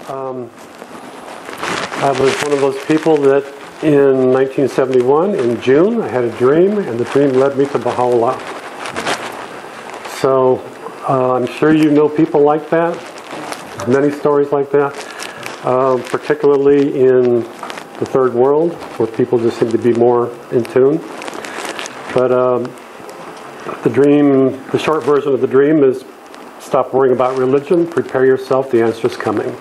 I was one of those people that in 1971, in June, I had a dream, and the dream led me to Baha'u'llah. So I'm sure you know people like that, many stories like that, particularly in the third world, where people just seem to be more in tune. But the short version of the dream is, stop worrying about religion, prepare yourself, the answer's coming.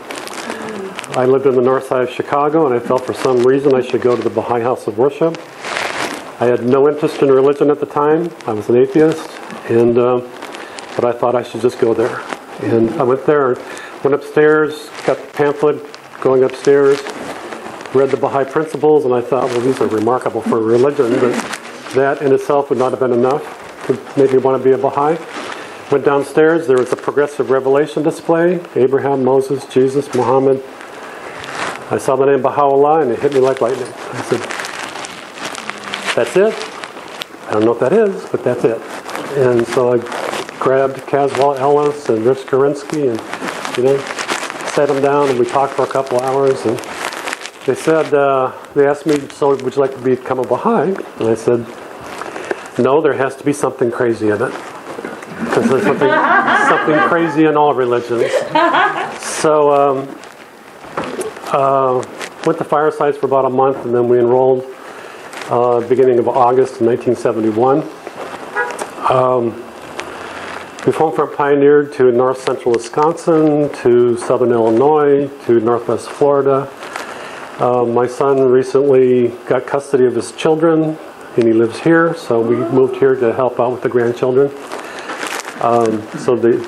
I lived in the north side of Chicago, and I felt for some reason I should go to the Baha'i House of Worship. I had no interest in religion at the time. I was an atheist, but I thought I should just go there. And I went there, went upstairs, got the pamphlet going upstairs, read the Baha'i principles, and I thought, well, these are remarkable for religion, but that in itself would not have been enough to make me want to be a Baha'i. Went downstairs, there was a progressive revelation display, Abraham, Moses, Jesus, Muhammad. I saw the name Baha'u'llah, and it hit me like lightning. I said, that's it? I don't know what that is, but that's it. And so I grabbed Caswell Ellis and Rich Skorinsky and, sat them down, and we talked for a couple hours, and they said, they asked me, so would you like to become a Baha'i? And I said, no, there has to be something crazy in it. Because there's something crazy in all religions. So went to Firesides for about a month, and then we enrolled beginning of August 1971. We've home front pioneered to north central Wisconsin, to southern Illinois, to northwest Florida. My son recently got custody of his children, and he lives here, so we moved here to help out with the grandchildren. So the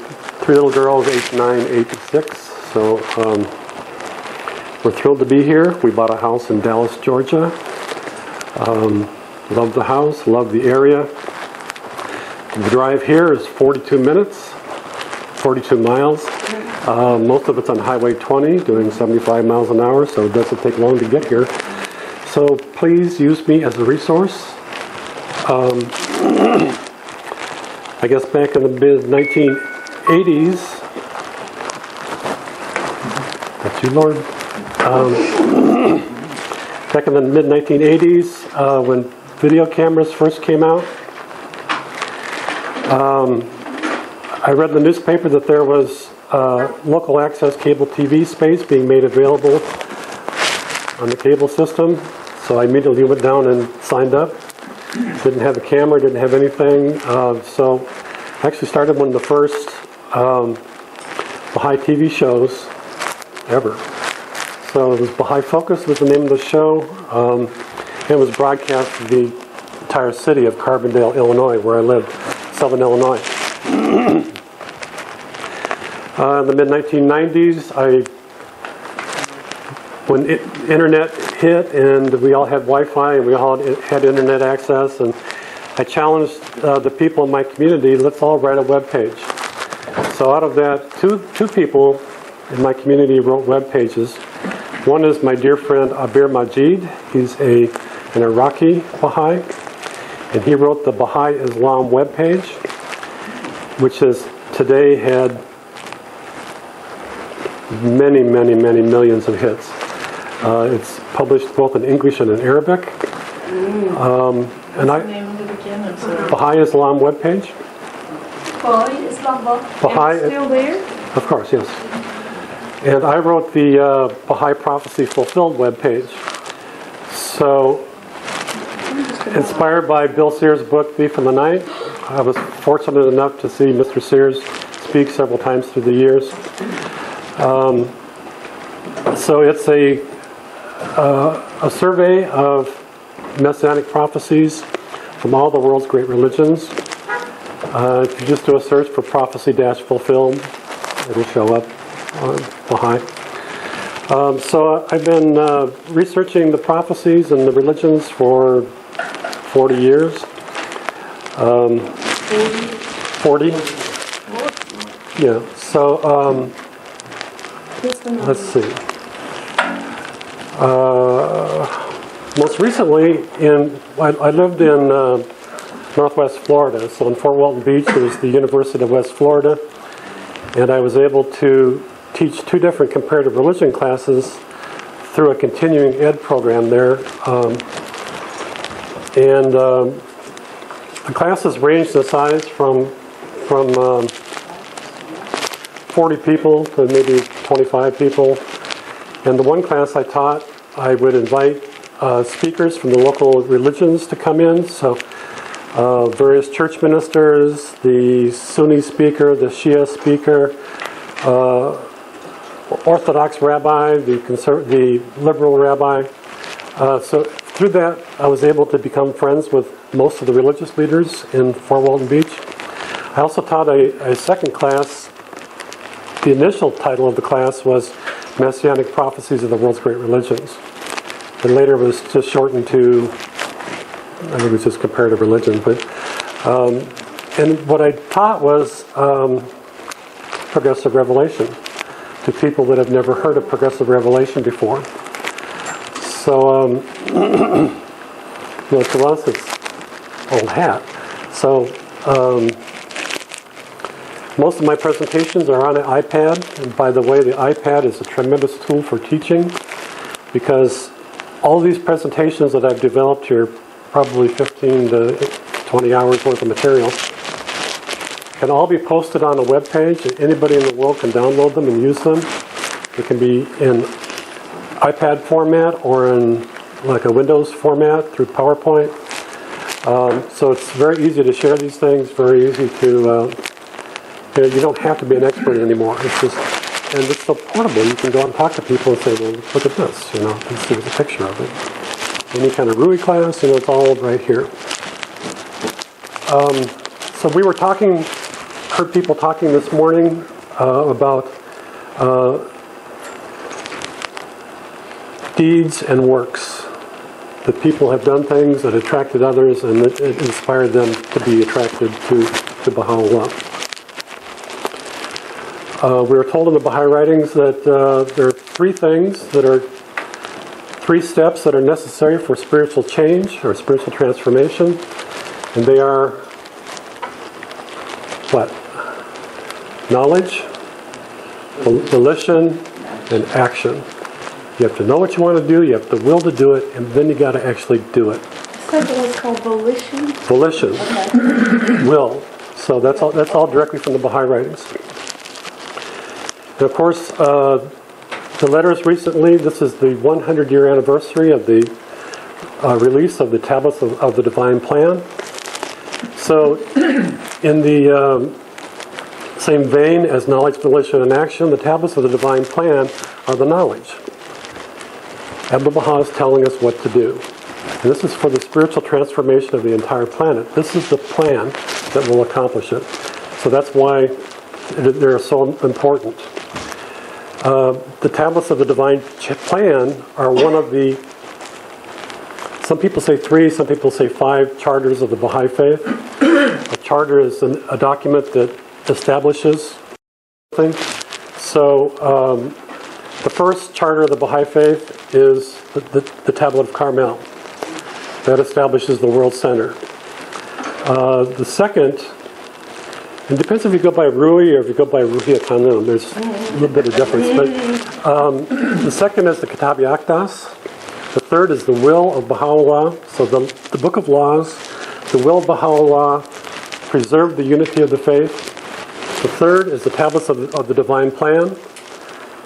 three little girls, 8, 9, 8, and 6. So we're thrilled to be here. We bought a house in Dallas, Georgia. Love the house, love the area. The drive here is 42 minutes, 42 miles. Most of it's on Highway 20, doing 75 miles an hour, so it doesn't take long to get here. So please use me as a resource. I guess back in the mid-1980s, thank you, Lord. Back in the mid-1980s, when video cameras first came out, I read in the newspaper that there was local access cable TV space being made available on the cable system. So I immediately went down and signed up. Didn't have a camera, didn't have anything. So I actually started one of the first Baha'i TV shows ever. So it was Baha'i Focus was the name of the show. It was broadcast to the entire city of Carbondale, Illinois, where I lived, southern Illinois. In the mid-1990s, when internet hit and we all had Wi-Fi and we all had internet access, and I challenged the people in my community, let's all write a web page. So out of that, two people in my community wrote web pages. One is my dear friend Abir Majid. He's an Iraqi Baha'i, and he wrote the Baha'i Islam web page, which has today had many, many, many millions of hits. It's published both in English and in Arabic. What's the name of it again? Baha'i Islam webpage. Baha'i Islam Baha'i, is it still there? Of course, yes. And I wrote the Baha'i Prophecy Fulfilled webpage. So, inspired by Bill Sears' book, Thief in the Night, I was fortunate enough to see Mr. Sears speak several times through the years. So it's a survey of messianic prophecies from all the world's great religions. If you just do a search for prophecy-fulfilled, it'll show up on Baha'i. So I've been researching the prophecies and the religions for 40 years. 40? Yeah, so let's see. Most recently, I lived in Northwest Florida, so in Fort Walton Beach, there's the University of West Florida, and I was able to teach 2 different comparative religion classes through a continuing ed program there. The classes ranged in size from 40 people to maybe 25 people. And the one class I taught, I would invite speakers from the local religions to come in. So various church ministers, the Sunni speaker, the Shia speaker, Orthodox rabbi, the liberal rabbi. So through that, I was able to become friends with most of the religious leaders in Fort Walton Beach. I also taught a second class. The initial title of the class was Messianic Prophecies of the World's Great Religions. And later it was just shortened to, I think it was just comparative religion. But and what I taught was progressive revelation to people that have never heard of progressive revelation before. So, to us it's old hat. So, most of my presentations are on an iPad. And by the way, the iPad is a tremendous tool for teaching, because all these presentations that I've developed here, probably 15 to 20 hours worth of material, can all be posted on a web page, and anybody in the world can download them and use them. It can be in iPad format or in like a Windows format through PowerPoint. So it's very easy to share these things, very easy to, you don't have to be an expert anymore. It's just, and it's so portable. You can go out and talk to people and say, well, look at this, and see a picture of it. Any kind of Rui class, it's all right here. So we were heard people talking this morning about deeds and works. That people have done things that attracted others, and it inspired them to be attracted to Baha'u'llah. We were told in the Baha'i writings that there are 3 steps that are necessary for spiritual change or spiritual transformation, and they are what? Knowledge, volition, and action. You have to know what you want to do, you have the will to do it, and then you got to actually do it. You said it was called volition? Volition. Okay. Will. So that's all directly from the Baha'i writings. And of course, the letters recently, this is the 100-year anniversary of the release of the tablets of the Divine Plan. So in the same vein as knowledge, volition, and action, the tablets of the Divine Plan are the knowledge. Abdu'l-Baha is telling us what to do. And this is for the spiritual transformation of the entire planet. This is the plan that will accomplish it. So that's why they're so important. The tablets of the Divine Plan are one of the, some people say 3, some people say 5 charters of the Baha'i faith. A charter is a document that establishes things. So the first charter of the Baha'i faith is the Tablet of Carmel. That establishes the world center. The second, it depends if you go by Rui or if you go by Ruhi Kanun. There's a little bit of difference. But the second is the Kitab-i Aqdas. The third is the will of Baha'u'llah. So the Book of Laws, the will of Baha'u'llah, preserve the unity of the faith. The third is the tablets of the Divine Plan.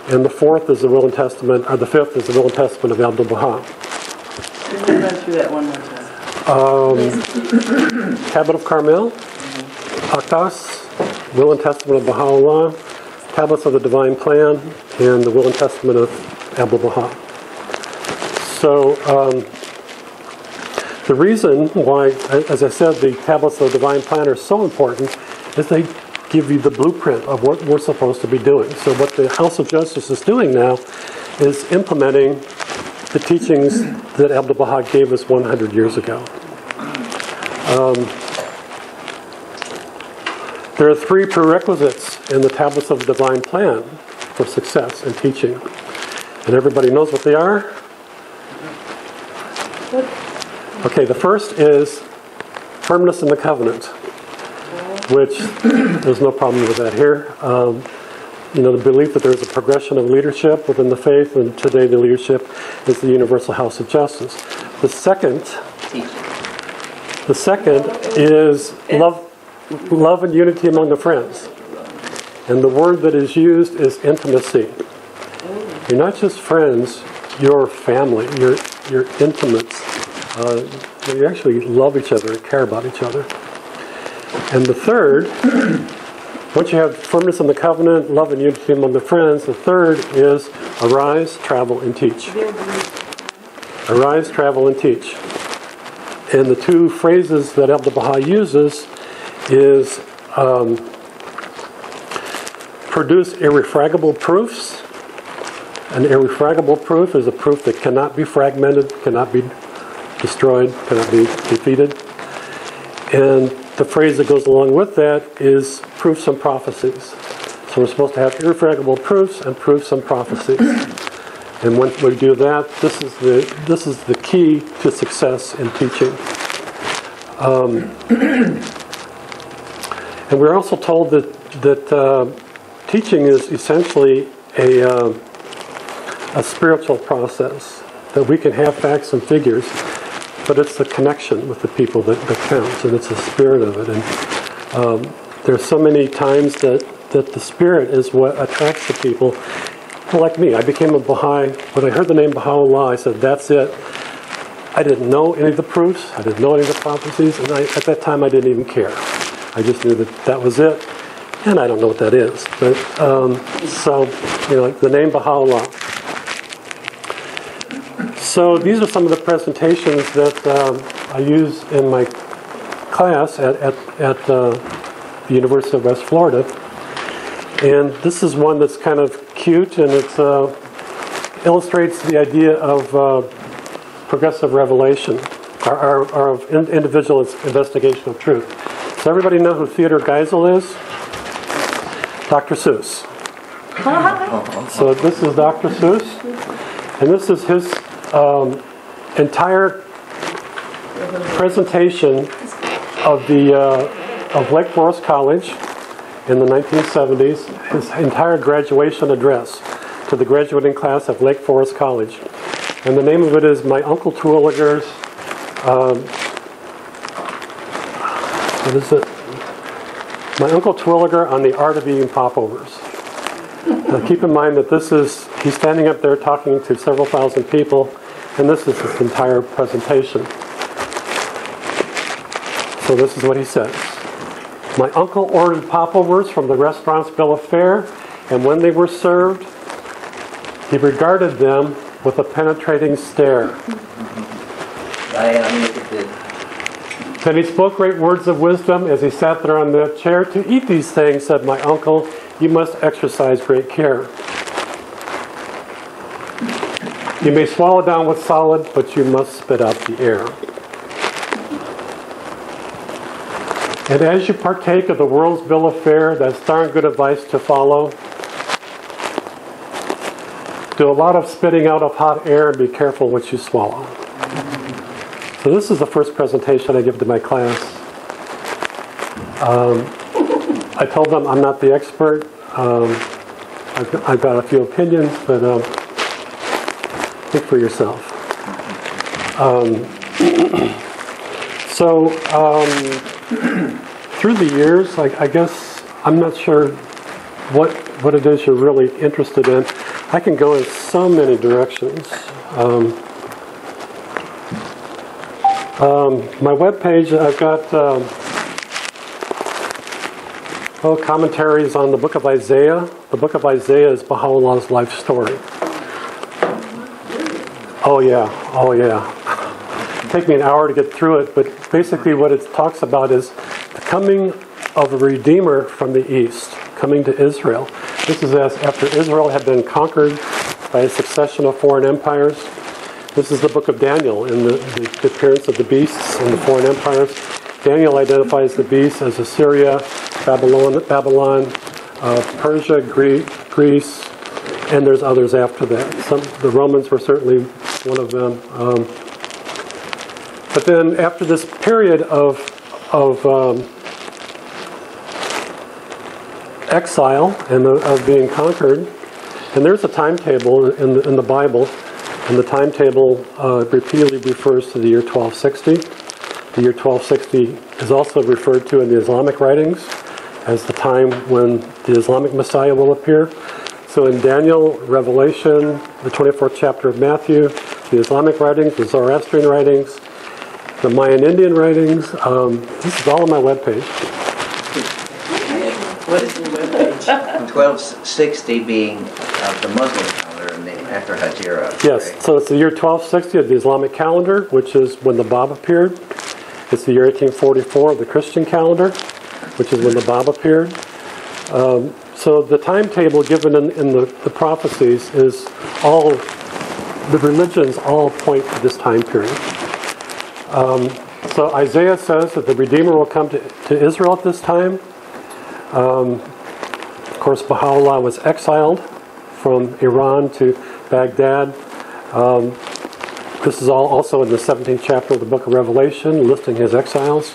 And the fourth is the will and testament, or the fifth is the will and testament of Abdu'l-Baha. Can you run through that one more time? Tablet of Carmel, Aqdas, will and testament of Baha'u'llah, tablets of the Divine Plan, and the will and testament of Abdu'l-Baha. So the reason why, as I said, the tablets of the Divine Plan are so important is they give you the blueprint of what we're supposed to be doing. So what the House of Justice is doing now is implementing the teachings that Abdu'l-Baha gave us 100 years ago. There are 3 prerequisites in the tablets of the Divine Plan for success in teaching. And everybody knows what they are? Okay, the first is firmness in the covenant, which there's no problem with that here. the belief that there's a progression of leadership within the faith, and today the leadership is the Universal House of Justice. The second is love and unity among the friends. And the word that is used is intimacy. You're not just friends, you're family, you're intimates. You actually love each other and care about each other. And the third, once you have firmness in the covenant, love and unity among the friends, the third is arise, travel, and teach. Arise, travel, and teach. And the two phrases that Abdul Baha uses is produce irrefragable proofs. An irrefragable proof is a proof that cannot be fragmented, cannot be destroyed, cannot be defeated. And the phrase that goes along with that is proofs and prophecies. So we're supposed to have irrefragable proofs and proofs and prophecies. And when we do that, this is the key to success in teaching. And we're also told that teaching is essentially a spiritual process, that we can have facts and figures, but it's the connection with the people that counts, and it's the spirit of it. And there's so many times that the spirit is what attracts the people. Well, like me, I became a Baha'i. When I heard the name Baha'u'llah, I said, that's it. I didn't know any of the proofs, I didn't know any of the prophecies, and at that time I didn't even care. I just knew that was it, and I don't know what that is. But so, the name Baha'u'llah. So these are some of the presentations that I use in my class at the University of West Florida. And this is one that's kind of cute, and it illustrates the idea of progressive revelation, or of individual investigation of truth. Does everybody know who Theodore Geisel is? Dr. Seuss. So this is Dr. Seuss, and this is his entire presentation of Lake Forest College in the 1970s, his entire graduation address to the graduating class of Lake Forest College. And the name of it is My Uncle Terwilliger's, what is it? My Uncle Terwilliger on the Art of Eating Popovers. Now keep in mind that he's standing up there talking to several thousand people, and this is his entire presentation. So this is what he says. My uncle ordered popovers from the restaurant's bill of fare, and when they were served, he regarded them with a penetrating stare. Then he spoke great words of wisdom as he sat there on the chair. To eat these things, said my uncle, you must exercise great care. You may swallow down what's solid, but you must spit out the air. And as you partake of the world's bill of fare, that's darn good advice to follow. Do a lot of spitting out of hot air and be careful what you swallow. So this is the first presentation I give to my class. I told them I'm not the expert. I've got a few opinions, but think for yourself. Through the years, I guess I'm not sure what it is you're really interested in. I can go in so many directions. My webpage, I've got commentaries on the book of Isaiah. The book of Isaiah is Baha'u'llah's life story. Oh yeah. Take me an hour to get through it, but basically what it talks about is the coming of a Redeemer from the East, coming to Israel. This is after Israel had been conquered by a succession of foreign empires. This is the book of Daniel and the appearance of the beasts and the foreign empires. Daniel identifies the beasts as Assyria, Babylon, Persia, Greece, and there's others after that. The Romans were certainly one of them. But then after this period of exile and of being conquered. And there's a timetable in the Bible, and the timetable repeatedly refers to the year 1260. The year 1260 is also referred to in the Islamic writings as the time when the Islamic Messiah will appear. So in Daniel, Revelation, the 24th chapter of Matthew, the Islamic writings, the Zoroastrian writings, the Mayan Indian writings, this is all on my webpage. What is the webpage? 1260 being the Muslim calendar and the after Hajira. Yes, right? so it's the year 1260 of the Islamic calendar, which is when the Bab appeared. It's the year 1844 of the Christian calendar, which is when the Bab appeared. So the timetable given in the prophecies is all, the religions all point to this time period. So Isaiah says that the Redeemer will come to Israel at this time. Of course, Baha'u'llah was exiled from Iran to Baghdad. This is all also in the 17th chapter of the book of Revelation, listing his exiles.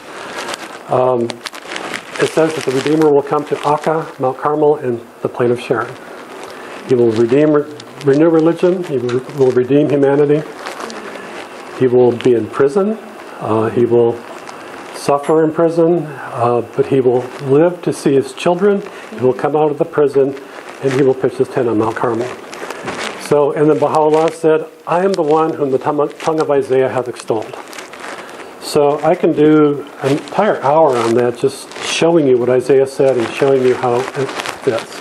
It says that the Redeemer will come to Akka, Mount Carmel, and the plain of Sharon. He will renew religion. He will redeem humanity. He will be in prison. He will suffer in prison, but he will live to see his children. He will come out of the prison, and he will pitch his tent on Mount Carmel. So, and then Baha'u'llah said, I am the one whom the tongue of Isaiah hath extolled. So I can do an entire hour on that, just showing you what Isaiah said and showing you how it fits.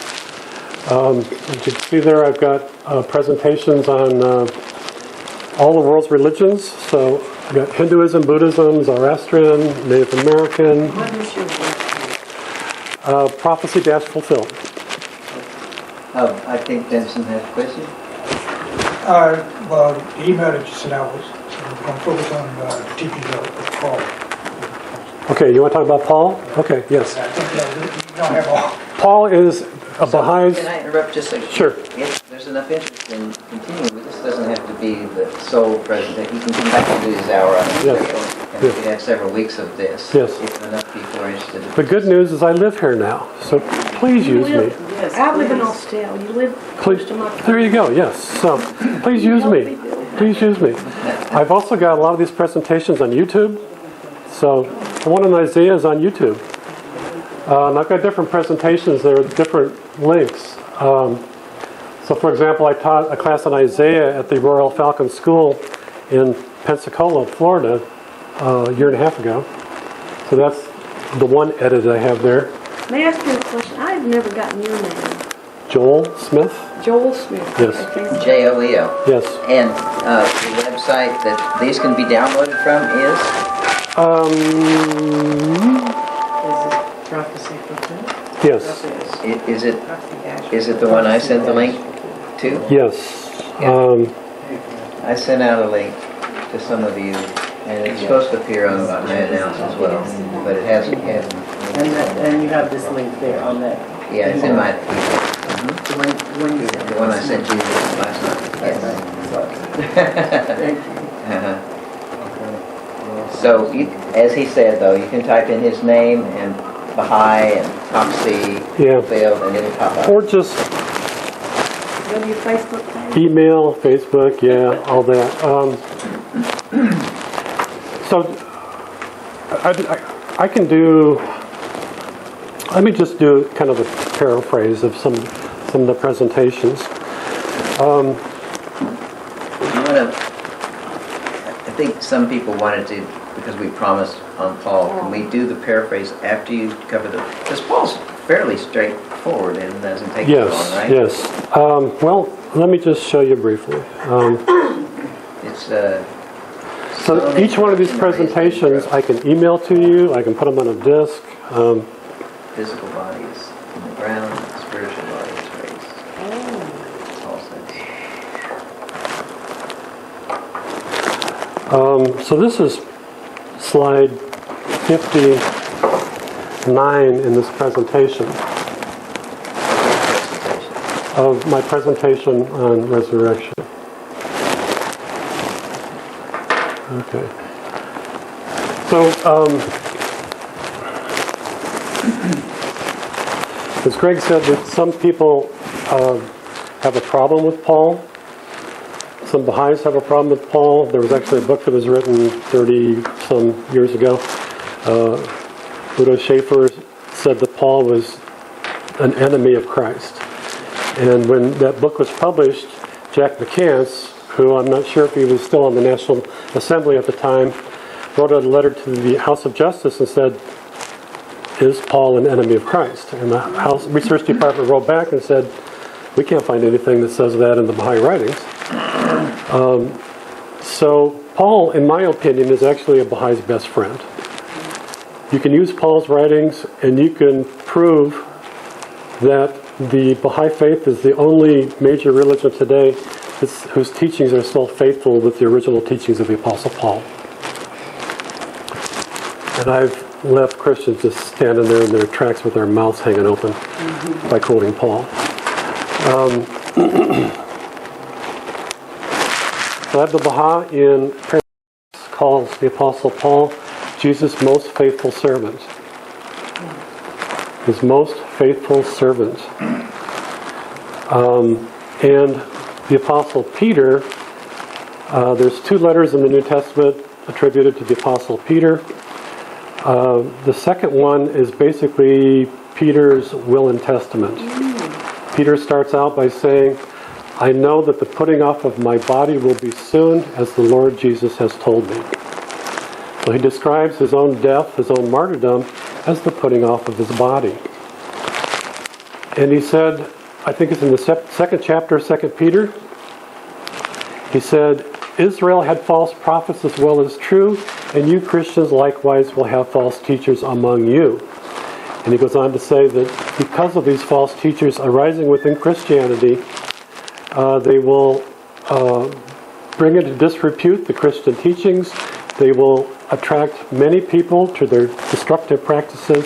You can see there I've got presentations on all the world's religions. So I've got Hinduism, Buddhism, Zoroastrian, Native American. What is your webpage? Prophecy-fulfilled. I think Benson has a question. Well, the email that you sent out was going to focus on the teachings of Paul. Okay, you want to talk about Paul? Okay, yes. I think you don't have all. Paul is a Baha'is. Can I interrupt just a second? Sure. If there's enough interest in continuing, this doesn't have to be the sole presentation. He can come back and do his hour on it. Yes. And we could have several weeks of this. Yes. If enough people are interested. The good news is I live here now, so please use me. Yes, I live in please. Austell. You live Please, close to my there you go, yes. So please use me. Please use me. I've also got a lot of these presentations on YouTube. So the one on Isaiah is on YouTube. And I've got different presentations. There are different links. So for example, I taught a class on Isaiah at the Royal Falcon School in Pensacola, Florida, a year and a half ago. So that's the one edit I have there. May I ask you a question? I've never gotten your name. Joel Smith? Joel Smith. Yes. Okay. JOEL. Yes. And the website that these can be downloaded from is? Is it prophecy fulfilled? Yes. Is it the one I sent the link to? Yes. I sent out a link to some of you, and it's supposed to appear on my announce as well, but it hasn't yet. And you have this link there on that. Yeah, it's in my The one you sent. the one I sent you last night. Yes. Thank you. Uh-huh. So, as he said, though, you can type in his name and Baha'i and Prophecy Fulfilled, and it'll pop up. Or just Go to your Facebook page. email, Facebook, yeah, all that. So I can do, let me just do kind of a paraphrase of some of the presentations. You want to, I think some people wanted to, because we promised on Paul, can we do the paraphrase after you cover the, because Paul's fairly straightforward and doesn't take too long, right? Yes. Well, let me just show you briefly. It's, So each one of these presentations I can email to you, I can put them on a disc. physical bodies in the ground, spiritual bodies raised. Paul says. So this is slide 59 in this presentation of my presentation on resurrection. Okay. So As Greg said, that some people have a problem with Paul. Some Baha'is have a problem with Paul. There was actually a book that was written 30-some years ago. Udo Schaefer said that Paul was an enemy of Christ. And when that book was published, Jack McCants, who I'm not sure if he was still on the National Assembly at the time, wrote a letter to the House of Justice and said, is Paul an enemy of Christ? And the House Research Department wrote back and said, we can't find anything that says that in the Baha'i writings. So Paul, in my opinion, is actually a Bahai's best friend. You can use Paul's writings and you can prove that the Baha'i faith is the only major religion today whose teachings are still faithful with the original teachings of the Apostle Paul. And I've left Christians just standing there in their tracks with their mouths hanging open by quoting Paul. So Abdul Baha in Paradise calls the Apostle Paul Jesus' most faithful servant. His most faithful servant. And the Apostle Peter, there's 2 letters in the New Testament attributed to the Apostle Peter. The second one is basically Peter's will and testament. Peter starts out by saying, I know that the putting off of my body will be soon, as the Lord Jesus has told me. So he describes his own death, his own martyrdom, as the putting off of his body. And he said, I think it's in the second chapter of 2 Peter, he said, Israel had false prophets as well as true, and you Christians likewise will have false teachers among you. And he goes on to say that because of these false teachers arising within Christianity, they will bring into disrepute the Christian teachings. They will attract many people to their destructive practices.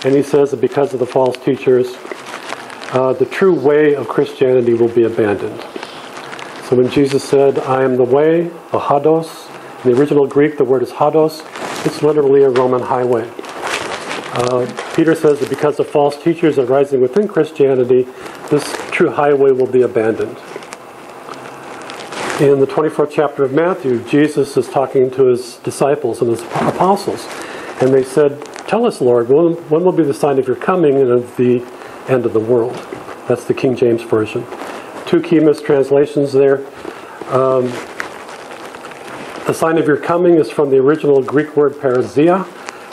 And he says that because of the false teachers, the true way of Christianity will be abandoned. So when Jesus said, I am the way, the hados, in the original Greek the word is hados, it's literally a Roman highway. Peter says that because of false teachers arising within Christianity, this true highway will be abandoned. In the 24th chapter of Matthew, Jesus is talking to his disciples and his apostles, and they said, tell us, Lord, when will be the sign of your coming and of the end of the world? That's the King James Version. 2 key mistranslations there. The sign of your coming is from the original Greek word parousia.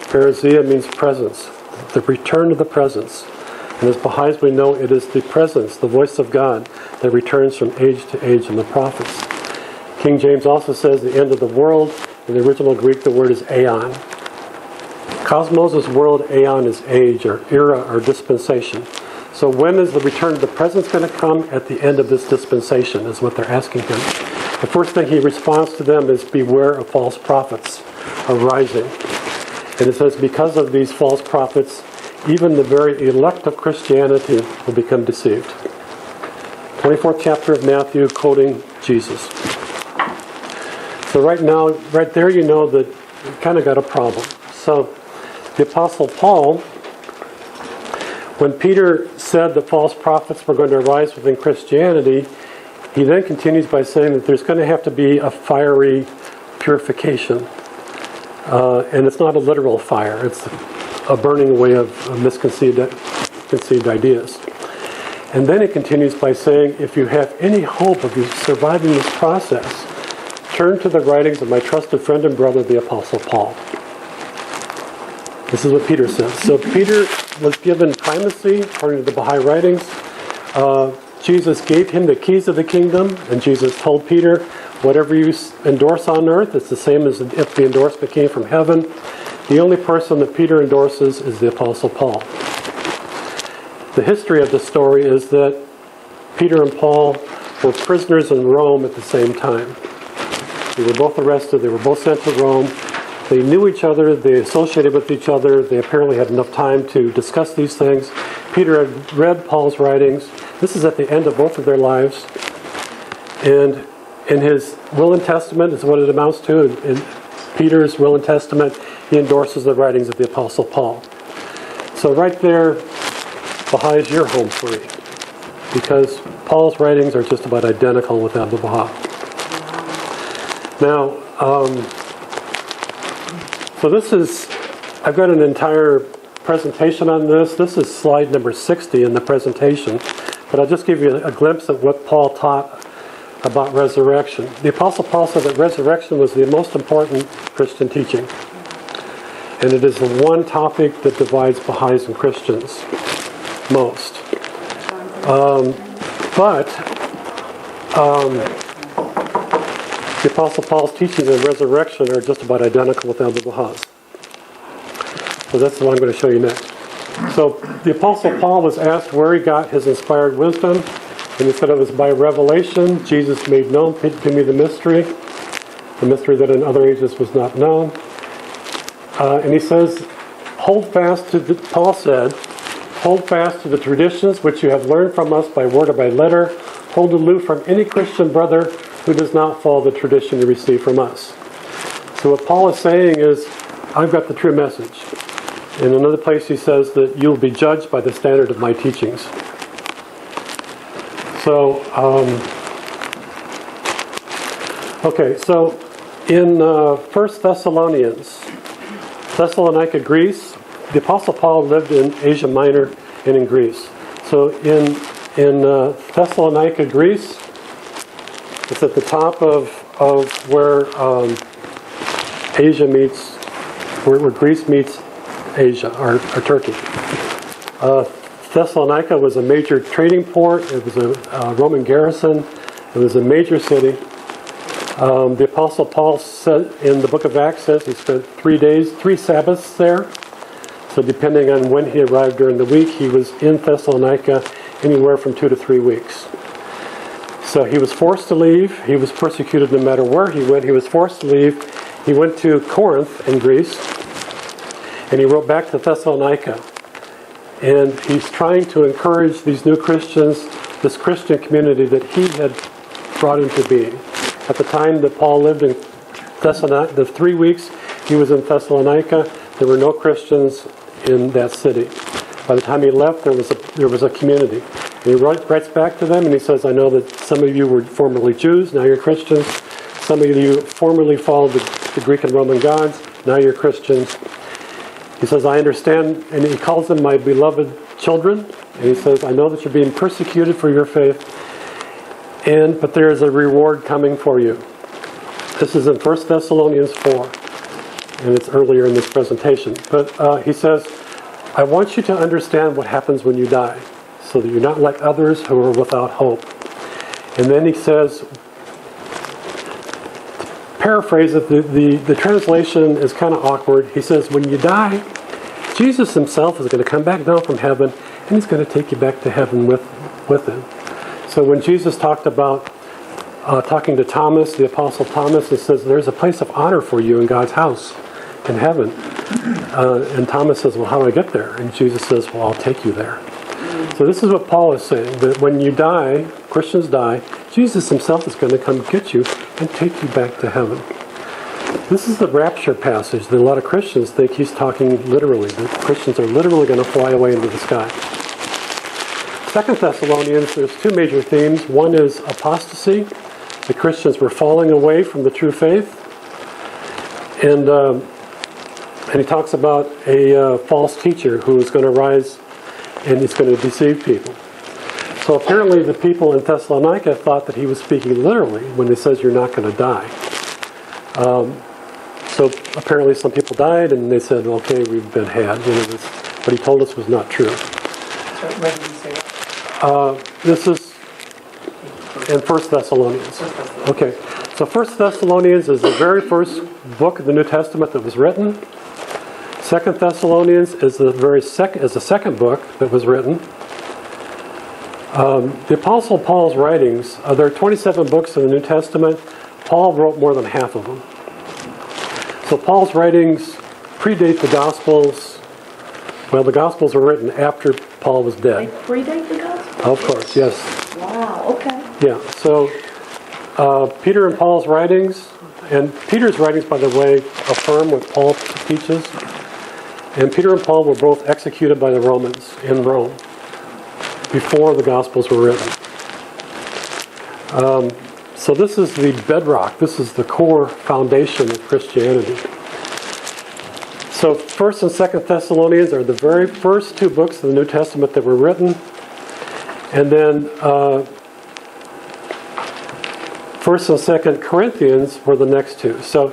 Parousia means presence, the return of the presence. And as Baha'is we know it is the presence, the voice of God, that returns from age to age in the prophets. King James also says the end of the world. In the original Greek the word is aeon. Cosmos' world, aeon is age or era or dispensation. So when is the return of the presence going to come? At the end of this dispensation is what they're asking him. The first thing he responds to them is beware of false prophets arising. And it says because of these false prophets, even the very elect of Christianity will become deceived. 24th chapter of Matthew, quoting Jesus. So right now, right there you know that you kind of got a problem. So the Apostle Paul, when Peter said that false prophets were going to arise within Christianity, he then continues by saying that there's going to have to be a fiery purification. And it's not a literal fire. It's a burning away of misconceived ideas. And then it continues by saying, if you have any hope of you surviving this process, turn to the writings of my trusted friend and brother, the Apostle Paul. This is what Peter says. So Peter was given primacy, according to the Baha'i writings. Jesus gave him the keys of the kingdom, and Jesus told Peter, whatever you endorse on earth, it's the same as if the endorsement came from heaven. The only person that Peter endorses is the Apostle Paul. The history of the story is that Peter and Paul were prisoners in Rome at the same time. They were both arrested. They were both sent to Rome. They knew each other. They associated with each other. They apparently had enough time to discuss these things. Peter had read Paul's writings. This is at the end of both of their lives. And in his will and testament is what it amounts to. In Peter's will and testament, he endorses the writings of the Apostle Paul. So right there, Baha'is, you're home free. Because Paul's writings are just about identical with Abdul Baha. Now, so this is, I've got an entire presentation on this. This is slide number 60 in the presentation. But I'll just give you a glimpse of what Paul taught about resurrection. The Apostle Paul said that resurrection was the most important Christian teaching. And it is the one topic that divides Baha'is and Christians most. But the Apostle Paul's teachings on resurrection are just about identical with Abdul Baha's. So that's what I'm going to show you next. So the Apostle Paul was asked where he got his inspired wisdom, and he said it was by revelation. Jesus made known to me the mystery that in other ages was not known. And he says, Paul said, hold fast to the traditions which you have learned from us by word or by letter. Hold aloof from any Christian brother who does not follow the tradition you receive from us. So what Paul is saying is, I've got the true message. In another place he says that you'll be judged by the standard of my teachings. So, so in 1 Thessalonica, Greece, the Apostle Paul lived in Asia Minor and in Greece. So in Thessalonica, Greece, it's at the top of where Asia meets, where Greece meets Asia, or Turkey. Thessalonica was a major trading port. It was a Roman garrison. It was a major city. The Apostle Paul said in the book of Acts says he spent 3 Sabbaths there. So depending on when he arrived during the week, he was in Thessalonica anywhere from 2 to 3 weeks. So he was forced to leave. He was persecuted no matter where he went. He was forced to leave. He went to Corinth in Greece, and he wrote back to Thessalonica. And he's trying to encourage these new Christians, this Christian community that he had brought into being. At the time that Paul lived in Thessalonica, the 3 weeks he was in Thessalonica, there were no Christians in that city. By the time he left, there was a community. And he writes back to them and he says, I know that some of you were formerly Jews, now you're Christians. Some of you formerly followed the Greek and Roman gods, now you're Christians. He says, I understand, and he calls them my beloved children. And he says, I know that you're being persecuted for your faith, but there is a reward coming for you. This is in 1 Thessalonians 4, and it's earlier in this presentation. But he says, I want you to understand what happens when you die, so that you're not like others who are without hope. And then he says, paraphrase it, the translation is kind of awkward. He says, when you die, Jesus himself is going to come back down from heaven, and he's going to take you back to heaven with him. So when Jesus talked about talking to Thomas, the Apostle Thomas, it says, there's a place of honor for you in God's house in heaven. And Thomas says, well, how do I get there? And Jesus says, well, I'll take you there. So this is what Paul is saying, that when you die, Christians die, Jesus himself is going to come get you and take you back to heaven. This is the rapture passage that a lot of Christians think he's talking literally, that Christians are literally going to fly away into the sky. 2 Thessalonians, there's 2 major themes. One is apostasy. The Christians were falling away from the true faith. And he talks about a false teacher who is going to rise and he's going to deceive people. So apparently the people in Thessalonica thought that he was speaking literally when he says you're not going to die. So apparently some people died and they said, okay, we've been had. What he told us was not true. So where did he say that? This is in 1 Thessalonians. Okay, so 1 Thessalonians is the very first book of the New Testament that was written. 2 Thessalonians is the second book that was written. The Apostle Paul's writings, there are 27 books in the New Testament. Paul wrote more than half of them. So Paul's writings predate the Gospels. Well, the Gospels were written after Paul was dead. They predate the gospel? Of course, yes. Wow, okay. Yeah, so Peter and Paul's writings, and Peter's writings, by the way, affirm what Paul teaches. And Peter and Paul were both executed by the Romans in Rome. before the Gospels were written. So this is the bedrock. This is the core foundation of Christianity. So 1st and 2nd Thessalonians are the very first two books of the New Testament that were written. And then 1st and 2nd Corinthians were the next two. So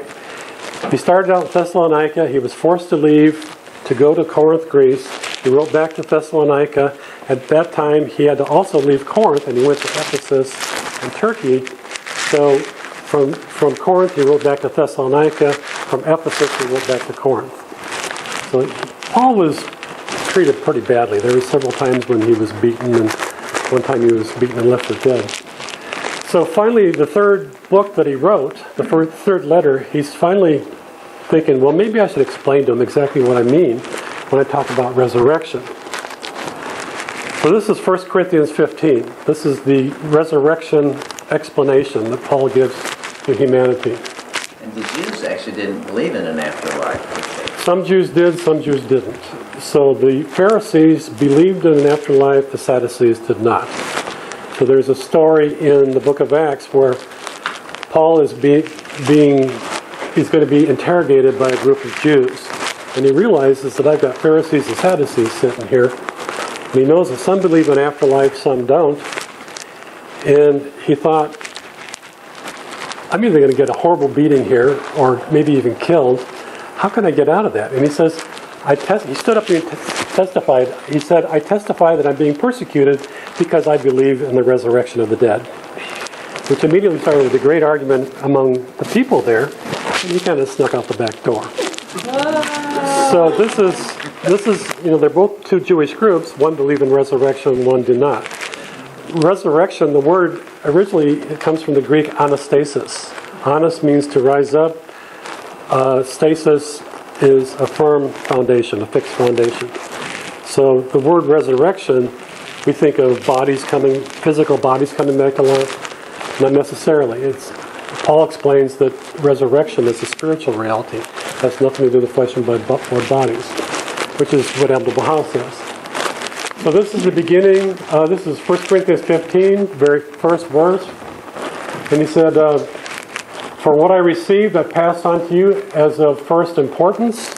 he started out in Thessalonica. He was forced to leave to go to Corinth, Greece. He wrote back to Thessalonica. At that time, he had to also leave Corinth, and he went to Ephesus and Turkey. So from Corinth, he wrote back to Thessalonica. From Ephesus, he wrote back to Corinth. So Paul was treated pretty badly. There were several times when he was beaten, and one time he was beaten and left for dead. So finally, the third book that he wrote, the third letter, he's finally thinking, well, maybe I should explain to him exactly what I mean when I talk about resurrection. So this is 1 Corinthians 15. This is the resurrection explanation that Paul gives to humanity. And the Jews actually didn't believe in an afterlife. Some Jews did, some Jews didn't. So the Pharisees believed in an afterlife, the Sadducees did not. So there's a story in the book of Acts where Paul is he's going to be interrogated by a group of Jews. And he realizes that I've got Pharisees and Sadducees sitting here. And he knows that some believe in afterlife, some don't. And he thought, I'm either going to get a horrible beating here or maybe even killed. How can I get out of that? And he says, he stood up and testified. He said, I testify that I'm being persecuted because I believe in the resurrection of the dead. Which immediately started with a great argument among the people there. And he kind of snuck out the back door. So this is, they're both two Jewish groups. One believed in resurrection, one did not. Resurrection, the word originally, it comes from the Greek anastasis. Anas means to rise up. Stasis is a firm foundation, a fixed foundation. So the word resurrection, we think of physical bodies coming back to life. Not necessarily. Paul explains that resurrection is a spiritual reality. It has nothing to do with flesh and blood or bodies, which is what Abdul Baha says. So this is the beginning. This is 1 Corinthians 15, very first verse. And he said, for what I received, I passed on to you as of first importance.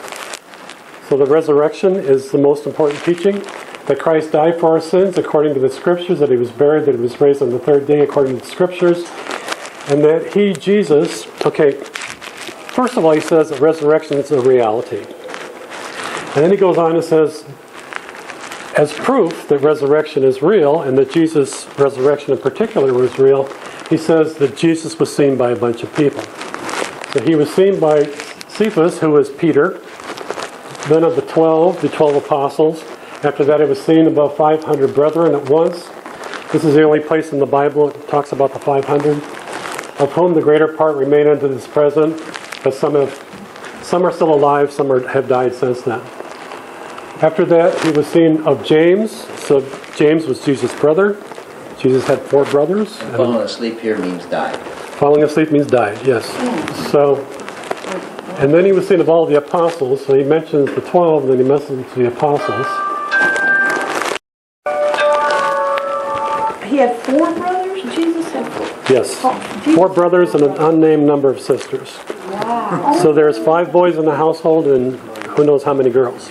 So the resurrection is the most important teaching. That Christ died for our sins according to the Scriptures, that He was buried, that He was raised on the third day according to the Scriptures, and that He, Jesus, first of all, he says that resurrection is a reality. And then he goes on and says, as proof that resurrection is real, and that Jesus' resurrection in particular was real, he says that Jesus was seen by a bunch of people. So he was seen by Cephas, who was Peter, then of the 12 apostles. After that, it was seen above 500 brethren at once. This is the only place in the Bible that talks about the 500, of whom the greater part remain unto this present, but some are still alive, some have died since then. After that, he was seen of James. So James was Jesus' brother. Jesus had 4 brothers. And falling asleep here means died. Falling asleep means died, yes. So, and then he was seen of all the apostles. So he mentions the 12, and then he mentions the apostles. He had 4 brothers? Jesus had 4? Yes. 4 brothers and an unnamed number of sisters. Wow. So there's 5 boys in the household and who knows how many girls.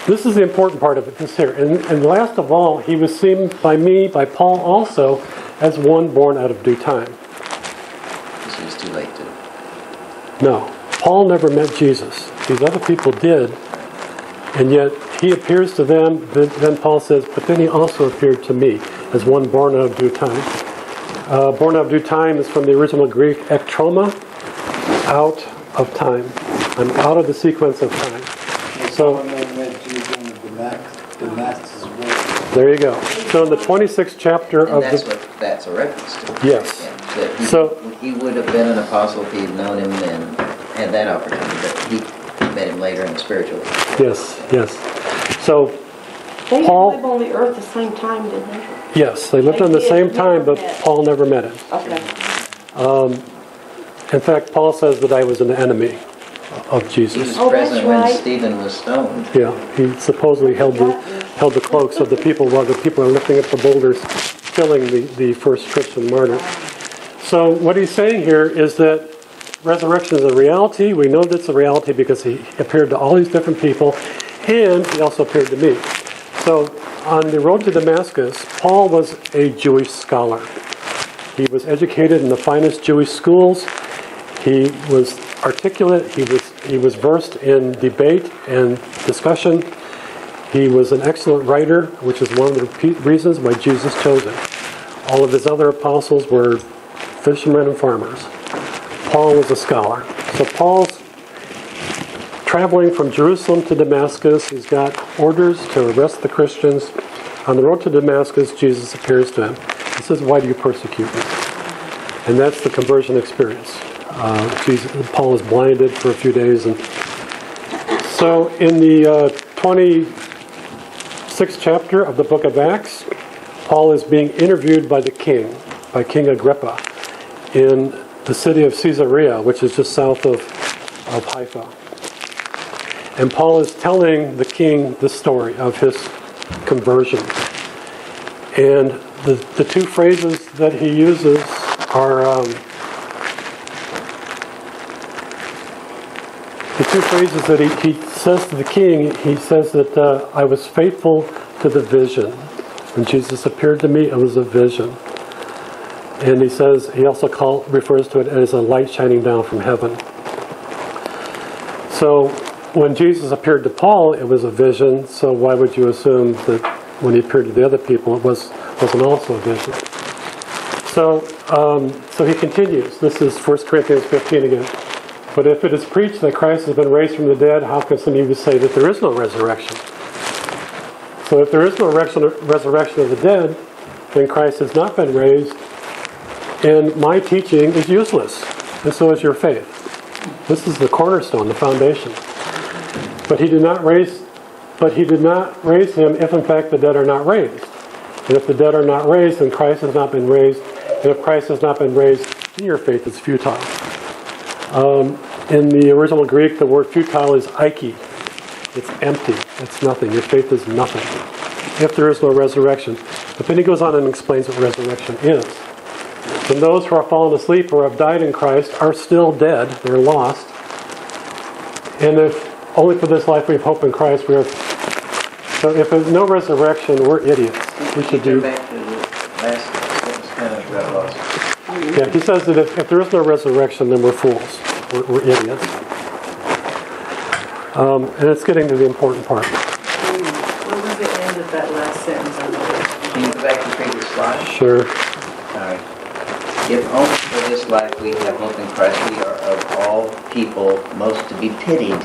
This is the important part of it, this here. And last of all, he was seen by me, by Paul also, as one born out of due time. This is too late to. No. Paul never met Jesus. These other people did. And yet, he appears to them, then Paul says, but then he also appeared to me as one born out of due time. Born out of due time is from the original Greek ektroma, out of time. I'm out of the sequence of time. So, there you go. So in the 26th chapter And of that's what that's a reference to. Yes. Yeah, that So he would have been an apostle if he had known him and had that opportunity, but he met him later in the spiritual. yes. So They Paul- didn't live on the earth the same time, did they? yes, they lived on the same time, but Paul never met him. Okay. In fact, Paul says that I was an enemy. of He Jesus. was Oh, that's present when right. Stephen was stoned. Yeah, he supposedly held the cloaks of the people while the people are lifting up the boulders, killing the first Christian martyr. So what he's saying here is that resurrection is a reality. We know that's a reality because he appeared to all these different people, and he also appeared to me. So on the road to Damascus, Paul was a Jewish scholar. He was educated in the finest Jewish schools. He was articulate. He was versed in debate and discussion. He was an excellent writer, which is one of the reasons why Jesus chose him. All of his other apostles were fishermen and farmers. Paul was a scholar. So Paul's traveling from Jerusalem to Damascus. He's got orders to arrest the Christians. On the road to Damascus, Jesus appears to him. He says, "Why do you persecute me?" And that's the conversion experience. Paul is blinded for a few days. And so in the 26th chapter of the book of Acts, Paul is being interviewed by by King Agrippa, in the city of Caesarea, which is just south of Haifa. And Paul is telling the king the story of his conversion. And the two phrases that he uses are the two phrases that he says to the king. He says that I was faithful to the vision. When Jesus appeared to me, it was a vision. And he also refers to it as a light shining down from heaven. So when Jesus appeared to Paul, it was a vision. So why would you assume that when he appeared to the other people, it wasn't also a vision? So he continues. This is 1 Corinthians 15 again. But if it is preached that Christ has been raised from the dead, how can some of you say that there is no resurrection? So if there is no resurrection of the dead, then Christ has not been raised, and my teaching is useless, and so is your faith. This is the cornerstone, the foundation. But he did not raise him if in fact the dead are not raised. And if the dead are not raised, then Christ has not been raised. And if Christ has not been raised, then your faith is futile. In the original Greek, the word futile is aiki. It's empty. It's nothing. Your faith is nothing. If there is no resurrection. But then he goes on and explains what resurrection is. And those who are fallen asleep or have died in Christ are still dead. They're lost. And if only for this life we have hope in Christ, we are. So if there's no resurrection, we're idiots. We should do. Back to the last sentence, kind of got lost. Yeah, he says that if there is no resurrection, then we're fools. We're idiots. And it's getting to the important part. What was the end of that last sentence? Can you go back to the previous slide? Sure. Sorry. If only for this life we have hope in Christ, we are of all people most to be pitied.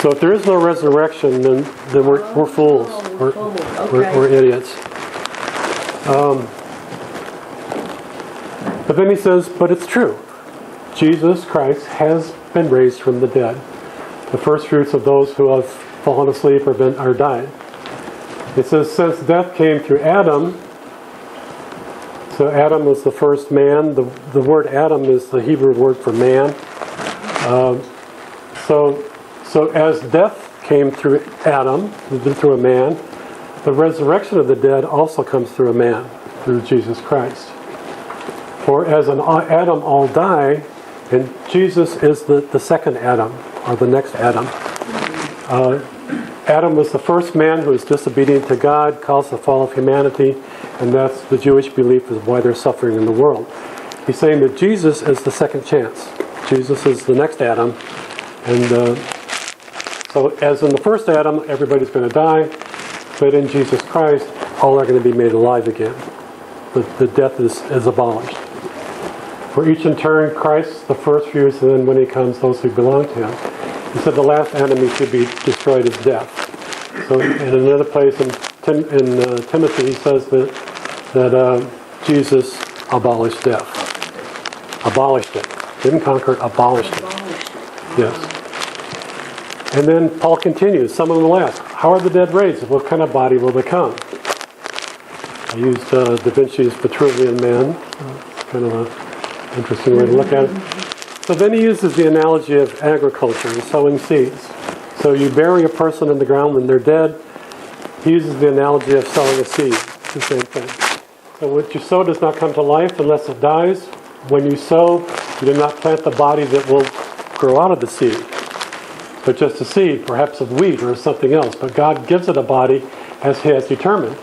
So if there is no resurrection, then we're fools. We're idiots. But then he says, but it's true. Jesus Christ has been raised from the dead. The first fruits of those who have fallen asleep or died. It says, since death came through Adam, so Adam was the first man. The word Adam is the Hebrew word for man. So as death came through Adam, through a man, the resurrection of the dead also comes through a man, through Jesus Christ. For as an Adam all die, and Jesus is the second Adam, or the next Adam. Adam was the first man who was disobedient to God, caused the fall of humanity, and that's the Jewish belief is why they're suffering in the world. He's saying that Jesus is the second chance. Jesus is the next Adam, and so as in the first Adam, everybody's going to die, but in Jesus Christ, all are going to be made alive again. The death is abolished. For each in turn, Christ, the first fruits, and then when he comes, those who belong to him. He said the last enemy to be destroyed is death. So in another place in Timothy, he says that Jesus abolished death. Abolished it. Didn't conquer it, abolished it. Yes. And then Paul continues. Someone will ask, how are the dead raised? What kind of body will they come? I used Da Vinci's Vitruvian Man. It's kind of an interesting way to look at it. So then he uses the analogy of agriculture and sowing seeds. So you bury a person in the ground when they're dead. He uses the analogy of sowing a seed. It's the same thing. So what you sow does not come to life unless it dies. When you sow, you do not plant the body that will grow out of the seed, but just a seed, perhaps of wheat or something else. But God gives it a body as He has determined.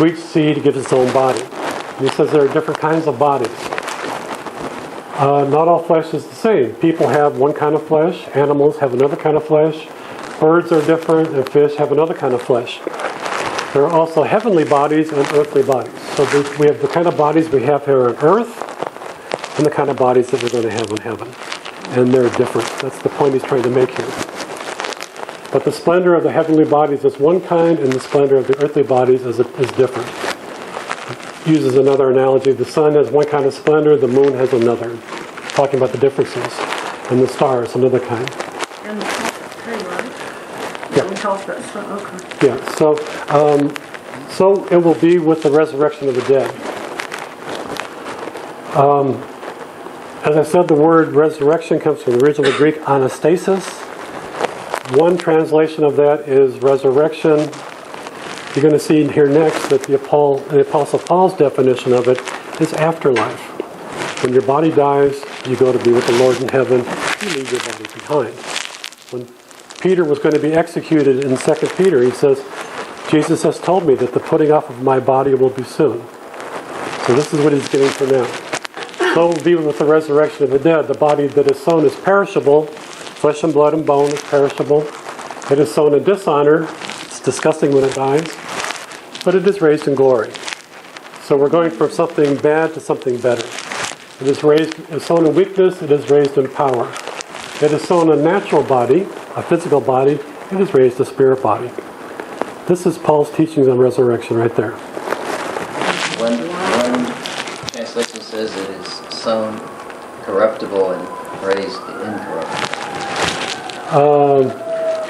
Each seed gives its own body. And He says there are different kinds of bodies. Not all flesh is the same. People have one kind of flesh. Animals have another kind of flesh. Birds are different, and fish have another kind of flesh. There are also heavenly bodies and earthly bodies. So we have the kind of bodies we have here on earth and the kind of bodies that we're going to have in heaven. And they're different. That's the point he's trying to make here. But the splendor of the heavenly bodies is one kind, and the splendor of the earthly bodies is different. He uses another analogy. The sun has one kind of splendor, the moon has another. Talking about the differences. And the stars, another kind. And the prophet too, right? Yeah. We talked about sun, okay. Yeah, so it will be with the resurrection of the dead. As I said, the word resurrection comes from the original Greek anastasis. One translation of that is resurrection. You're going to see here next that the Apostle Paul's definition of it is afterlife. When your body dies, you go to be with the Lord in heaven. You leave your body behind. When Peter was going to be executed in 2 Peter, he says, Jesus has told me that the putting off of my body will be soon. So this is what he's getting for now. So will be with the resurrection of the dead. The body that is sown is perishable. Flesh and blood and bone is perishable. It is sown in dishonor. It's disgusting when it dies. But it is raised in glory. So we're going from something bad to something better. It is sown in weakness. It is raised in power. It is sown a natural body, a physical body. It is raised a spirit body. This is Paul's teachings on resurrection right there. One translation says it is sown corruptible and raised incorruptible.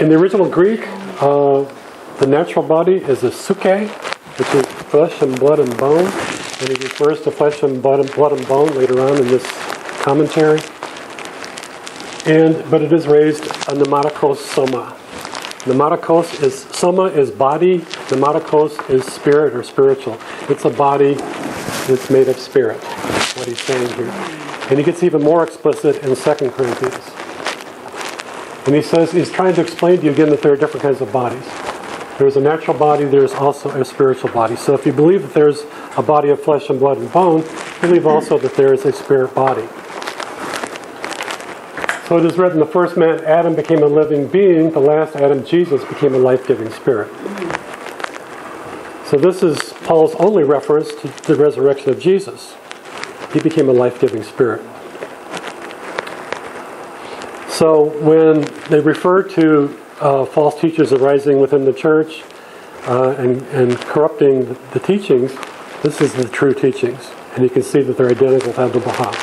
In the original Greek, the natural body is a suke, which is flesh and blood and bone. And he refers to flesh and blood and bone later on in this commentary. But it is raised a pneumatikos soma. Pneumatikos is, soma is body, pneumatikos is spirit or spiritual. It's a body that's made of spirit. That's what he's saying here. And he gets even more explicit in 2 Corinthians. And he says, he's trying to explain to you again that there are different kinds of bodies. There's a natural body, there's also a spiritual body. So if you believe that there's a body of flesh and blood and bone, believe also that there is a spirit body. So it is written, the first man, Adam, became a living being. The last Adam, Jesus, became a life-giving spirit. So this is Paul's only reference to the resurrection of Jesus. He became a life-giving spirit. So when they refer to false teachers arising within the church and corrupting the teachings, this is the true teachings. And you can see that they're identical to the Baha'i.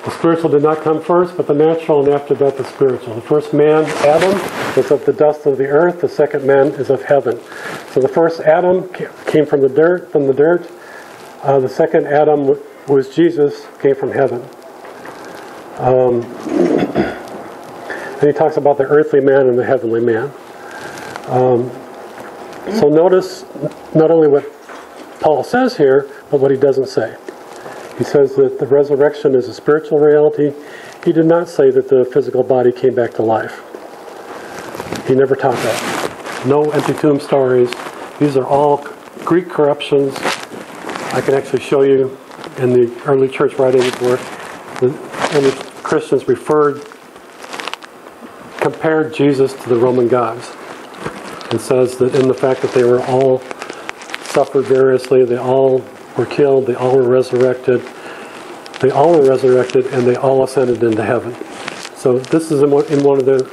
The spiritual did not come first, but the natural, and after that the spiritual. The first man, Adam, was of the dust of the earth. The second man is of heaven. So the first Adam came from the dirt. The second Adam was Jesus, came from heaven. And he talks about the earthly man and the heavenly man. So notice not only what Paul says here, but what he doesn't say. He says that the resurrection is a spiritual reality. He did not say that the physical body came back to life. He never taught that. No empty tomb stories. These are all Greek corruptions. I can actually show you in the early church writings where the early Christians compared Jesus to the Roman gods. It says that in the fact that they were all suffered variously, they all were killed, they all were resurrected, and they all ascended into heaven. So this is in one of the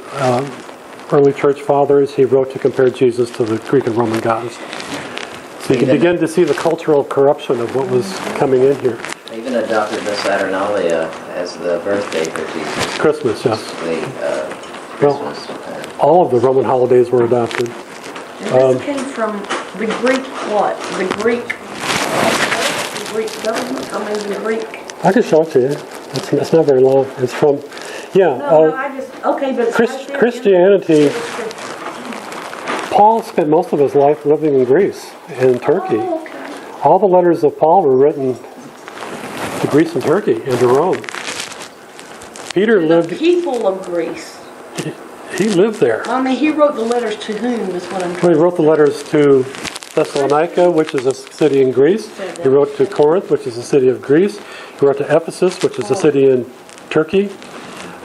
early church fathers. He wrote to compare Jesus to the Greek and Roman gods. So you can begin to see the cultural corruption of what was coming in here. They even adopted the Saturnalia as the birthday for Jesus. Christmas, yes. Christmas. All of the Roman holidays were adopted. And this came from the Greek what? The Greek government? I mean the Greek... I can show it to you. It's not very long. It's from, yeah. No, I just, okay, but it's right there. Christianity, Paul spent most of his life living in Greece and Turkey. Oh, okay. All the letters of Paul were written to Greece and Turkey and to Rome. Peter The lived, people of Greece. he lived there. I mean, he wrote the letters to whom is what I'm He trying to wrote the letters to Thessalonica, which is a city in Greece. He wrote to Corinth, which is a city of Greece. He wrote to Ephesus, which is a city in Turkey.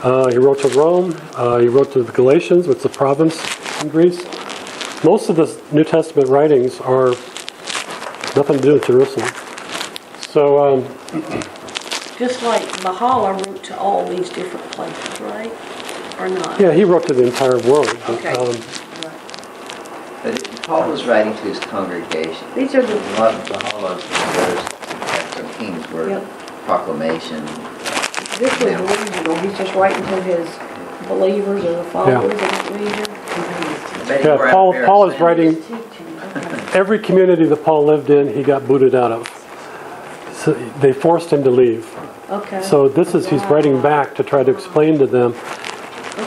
He wrote to Rome. He wrote to the Galatians, which is a province in Greese. Most of the New Testament writings are nothing to do with Jerusalem. So, Just like Baha'is wrote to all these different places, right? Or not? yeah, he wrote to the entire world. Okay. But Paul was writing to his congregation. These are the, A lot of the letters to Kings were Yep. proclamation. this was regional. He's just writing to his believers or the followers of his region. Yeah, Paul is writing, every community that Paul lived in, he got booted out of. So they forced him to leave. Okay. So this is, he's writing back to try to explain to them,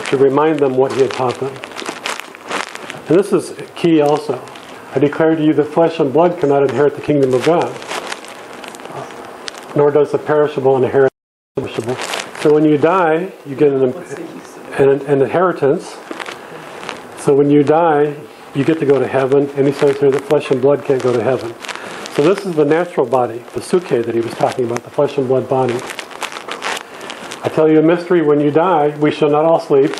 to remind them what he had taught them. And this is key also. I declare to you that flesh and blood cannot inherit the kingdom of God, nor does the perishable inherit the perishable. So when you die, you get an inheritance. So when you die, you get to go to heaven. And he says here that flesh and blood can't go to heaven. So this is the natural body, the suke that he was talking about, the flesh and blood body. I tell you a mystery, when you die, we shall not all sleep,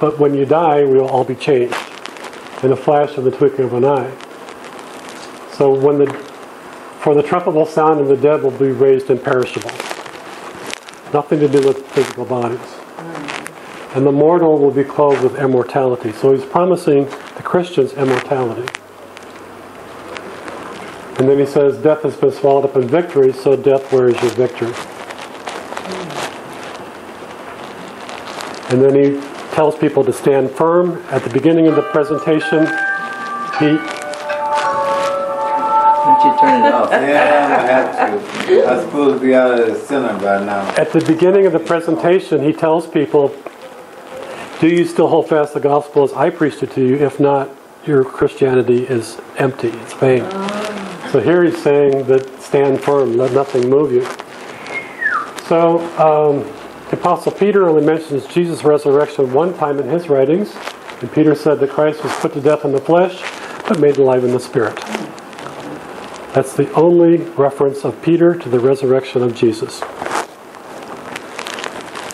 but when you die, we will all be changed in a flash of the twinkling of an eye. So for the trumpet will sound and the dead will be raised imperishable. Nothing to do with physical bodies. And the mortal will be clothed with immortality. So he's promising the Christians immortality. And then he says, death has been swallowed up in victory, so death, where is your victory? And then he tells people to stand firm. At the beginning of the presentation, he... Why don't you turn it off? Yeah, I have to. I'm supposed to be out of the center by now. At the beginning of the presentation, he tells people, do you still hold fast the gospel as I preached it to you? If not, your Christianity is empty, it's vain. So here he's saying that stand firm, let nothing move you. So the Apostle Peter only mentions Jesus' resurrection one time in his writings. And Peter said that Christ was put to death in the flesh, but made alive in the spirit. That's the only reference of Peter to the resurrection of Jesus.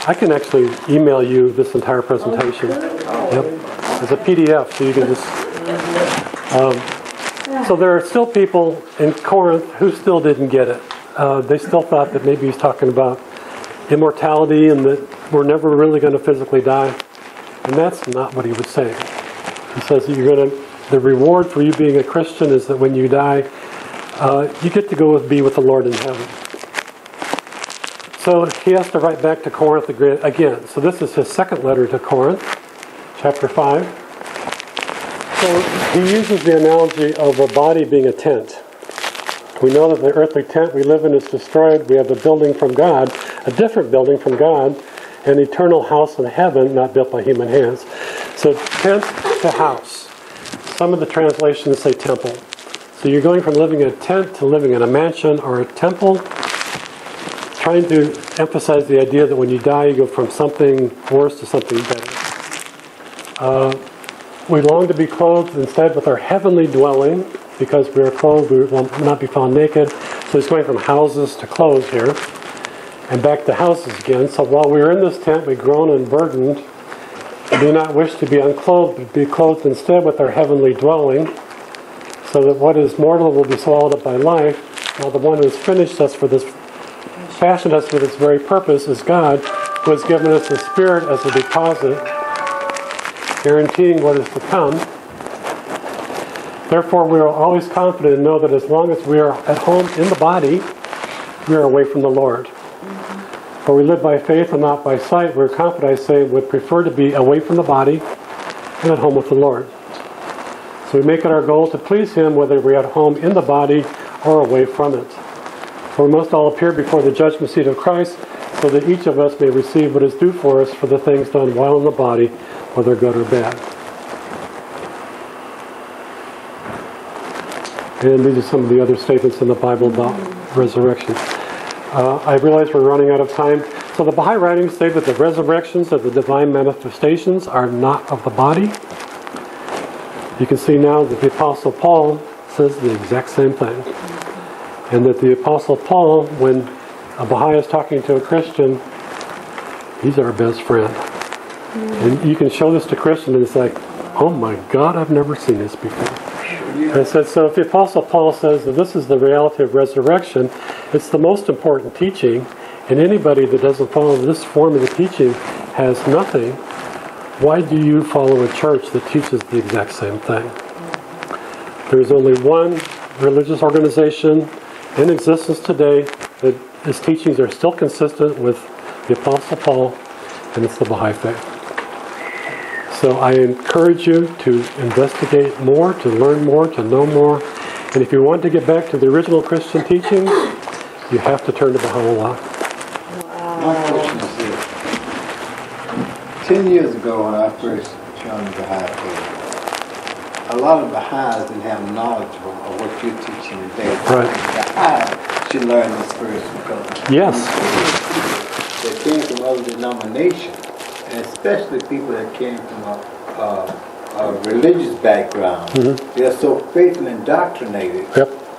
I can actually email you this entire presentation. Yep. As a PDF, so you can just... so there are still people in Corinth who still didn't get it. They still thought that maybe he's talking about immortality and that we're never really going to physically die. And that's not what he was saying. He says that the reward for you being a Christian is that when you die, you get to go be with the Lord in heaven. So he has to write back to Corinth again. So this is his second letter to Corinth, chapter 5. So he uses the analogy of a body being a tent. We know that the earthly tent we live in is destroyed. We have a building from God, a different building from God, an eternal house in heaven, not built by human hands. So tent to house. Some of the translations say temple. So you're going from living in a tent to living in a mansion or a temple, trying to emphasize the idea that when you die, you go from something worse to something better. We long to be clothed instead with our heavenly dwelling, because we are clothed, we will not be found naked. So he's going from houses to clothes here, and back to houses again. So while we are in this tent, we groan and burdened, we do not wish to be unclothed, but be clothed instead with our heavenly dwelling, so that what is mortal will be swallowed up by life, while the one who has fashioned us for this very purpose is God, who has given us the Spirit as a deposit, guaranteeing what is to come. Therefore, we are always confident and know that as long as we are at home in the body, we are away from the Lord. For we live by faith and not by sight. We're confident, I say, would prefer to be away from the body and at home with the Lord. So we make it our goal to please Him, whether we're at home in the body or away from it. For we must all appear before the judgment seat of Christ, so that each of us may receive what is due for us for the things done while in the body, whether good or bad. And these are some of the other statements in the Bible about resurrection. I realize we're running out of time. So the Baha'i writings say that the resurrections of the divine manifestations are not of the body. You can see now that the Apostle Paul says the exact same thing. And that the Apostle Paul, when a Baha'i is talking to a Christian, he's our best friend. And you can show this to Christians and it's like, oh my God, I've never seen this before. I said, so if the Apostle Paul says that this is the reality of resurrection, it's the most important teaching, and anybody that doesn't follow this form of the teaching has nothing. Why do you follow a church that teaches the exact same thing? There's only one religious organization in existence today that its teachings are still consistent with the Apostle Paul, and it's the Baha'i faith. So I encourage you to investigate more, to learn more, to know more. And if you want to get back to the original Christian teachings, you have to turn to Baha'u'llah. My question is this. 10 years ago when I first joined the Baha'i faith, a lot of Baha'is didn't have knowledge of what you're teaching today. Right. Baha'is should learn this first because Yes. they came from other denominations. And especially people that came from a religious background, they're so faithfully indoctrinated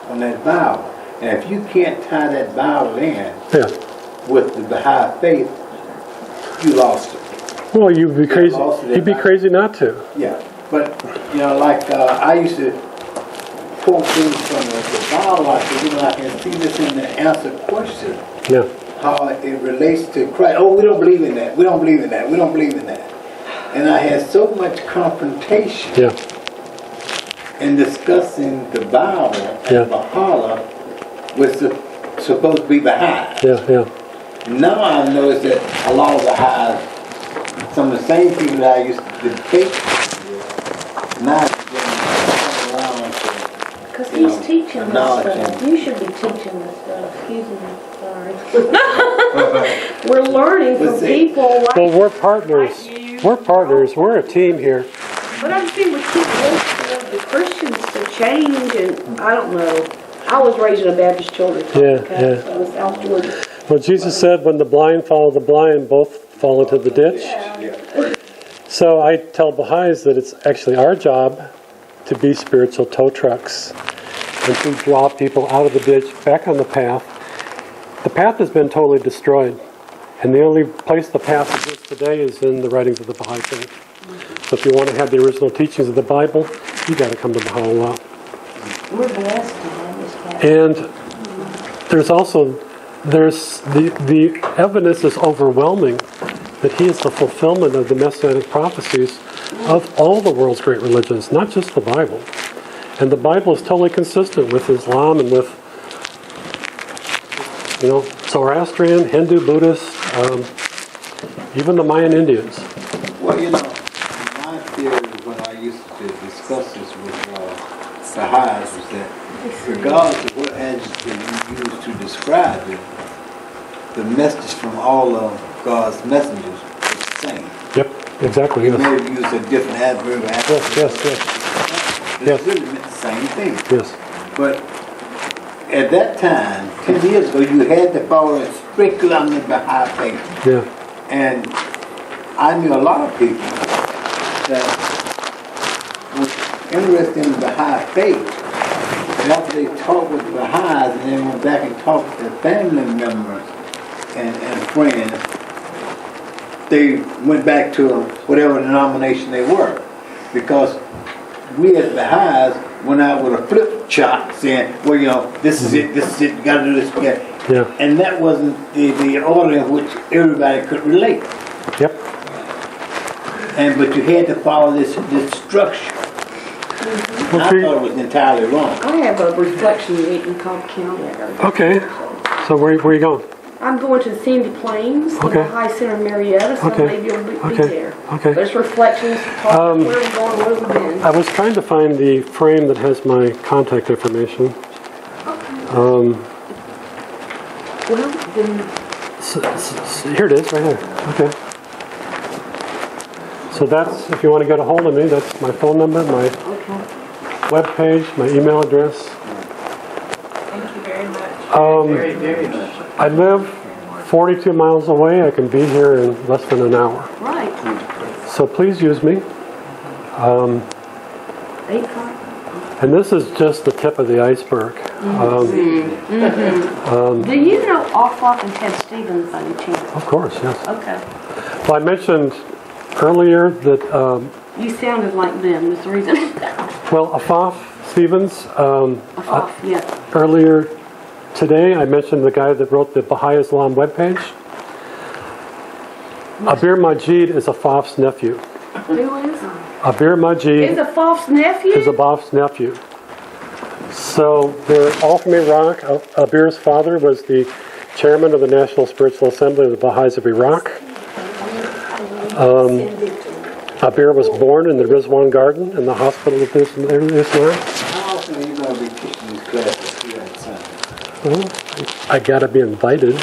on that Bible. And if you can't tie that Bible in with the Baha'i faith, you lost it. Well, you'd be crazy. You'd be crazy not to. Yeah, but like I used to quote things from the Bible. I said, I can see this in the answer question. Yeah. How it relates to Christ. Oh, we don't believe in that. We don't believe in that. We don't believe in that. And I had so much confrontation in discussing the Bible and Baha'u'llah was supposed to be Baha'i. Now I notice that a lot of Baha'is, some of the same people that I used to debate, now they're around to, because he's teaching this stuff. You should be teaching this stuff. Excuse me. Sorry. We're learning from people like Well, we're partners. you. We're partners. We're a team here. But I'm saying we keep looking for the Christians to change, and I don't know. I was raised in a Baptist children's home, in South Georgia. Well, Jesus said, when the blind follow the blind, both fall into the ditch. So I tell Baha'is that it's actually our job to be spiritual tow trucks and to draw people out of the ditch, back on the path. The path has been totally destroyed, and the only place the path exists today is in the writings of the Baha'i faith. So if you want to have the original teachings of the Bible, you got to come to Baha'u'llah. We're blessed to have this path. And there's the evidence is overwhelming that he is the fulfillment of the messianic prophecies of all the world's great religions, not just the Bible. And the Bible is totally consistent with Islam and with Zoroastrian, Hindu, Buddhist, even the Mayan Indians. Well, my theory when I used to discuss this with Baha'is was that regardless of what adjective you use to describe it, the message from all of God's messengers was the same. Yep, exactly. You may have used a different adverb. Yes. It really meant the same thing. Yes. But at that time, 10 years ago, you had to follow it strictly on the Baha'i faith. Yeah. And I knew a lot of people that were interested in the Baha'i faith. And after they talked with the Baha'is and then went back and talked with their family members and friends, they went back to whatever denomination they were. Because we as Baha'is went out with a flip chart saying, well, this is it, you got to do this again. Yeah. And that wasn't the order in which everybody could relate. Yep. But you had to follow this structure. Well, I thought it was entirely wrong. I have a reflection meeting called County. Okay. So where are you going? I'm going to the Sandy Plains, the Baha'i Center in Marietta, so maybe you'll be there. Okay. But it's reflections, talk, where we're going, where we've been. I was trying to find the frame that has my contact information. Well, then, Here it is, right here. Okay. So that's, if you want to get a hold of me, that's my phone number, my okay. webpage, my email address. Thank you very much. Very, very much. I live 42 miles away. I can be here in less than an hour. Right. So please use me. 8 o'clock. And this is just the tip of the iceberg. Do you know Offlock and Ted Stevens by any chance? Of course, yes. Okay. Well, I mentioned earlier that, You sounded like them, is the reason. well, Afaf Stevens, Offlock, yes. earlier today I mentioned the guy that wrote the Baha'is Islam webpage. Abir Majid is Afaf's nephew. Who is? Abir Majid Is a false nephew? is Afaf's nephew. So they're all from Iraq. Abir's father was the chairman of the National Spiritual Assembly of the Baha'is of Iraq. Abir was born in the Rizwan Garden in the Hospital of Islam. How often are you going to be teaching these classes here at Sunday? Well, I gotta be invited.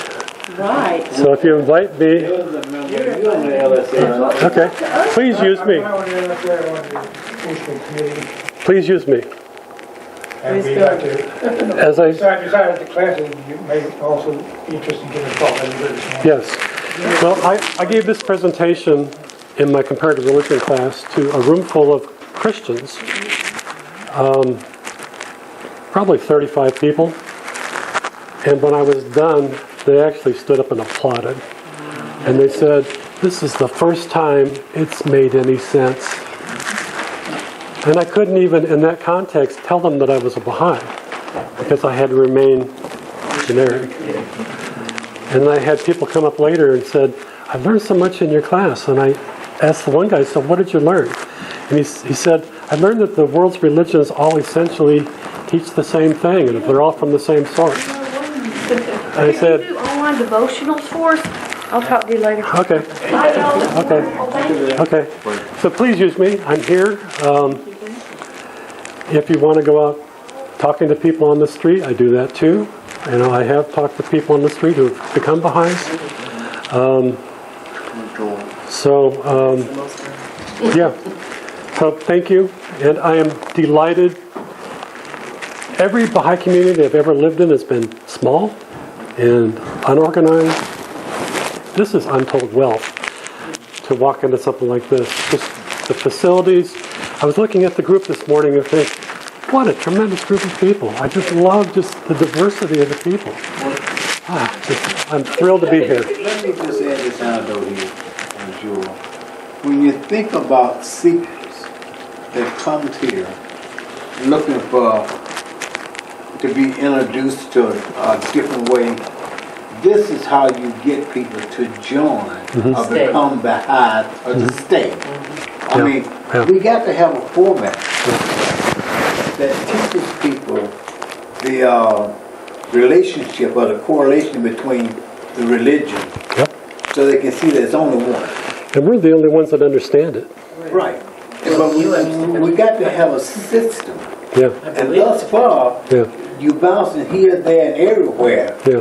Right. So if you invite me, You're on the LSA. okay, please use me. I want to look at it on the Christian committee, Please use me. and we like to, As I, besides the classes, you may also be interested in getting involved in this. yes. Well, I gave this presentation in my comparative religion class to a room full of Christians, probably 35 people. And when I was done, they actually stood up and applauded. And they said, this is the first time it's made any sense. And I couldn't even, in that context, tell them that I was a Baha'i, because I had to remain generic. And I had people come up later and said, I learned so much in your class. And I asked the one guy, so what did you learn? And he said, I learned that the world's religions all essentially teach the same thing, and they're all from the same source. And I said, Can you do online devotionals for us? I'll talk to you later. okay, okay. So please use me. I'm here. If you want to go out talking to people on the street, I do that too. You know, I have talked to people on the street who have become Baha'is. Yeah. So thank you. And I am delighted. Every Baha'i community I've ever lived in has been small and unorganized. This is untold wealth to walk into something like this. Just the facilities. I was looking at the group this morning and think, what a tremendous group of people. I just love just the diversity of the people. I'm thrilled to be here. Let me just add this anecdote here, Jewel. When you think about seekers that come here looking to be introduced to a different way, this is how you get people to join or become Baha'is or to stay. I mean, we got to have a format that teaches people the relationship or the correlation between the religion, so they can see that it's only one. And we're the only ones that understand it. Right. But we got to have a system. Yeah. And thus far, you bouncing here, there, and everywhere. Yeah.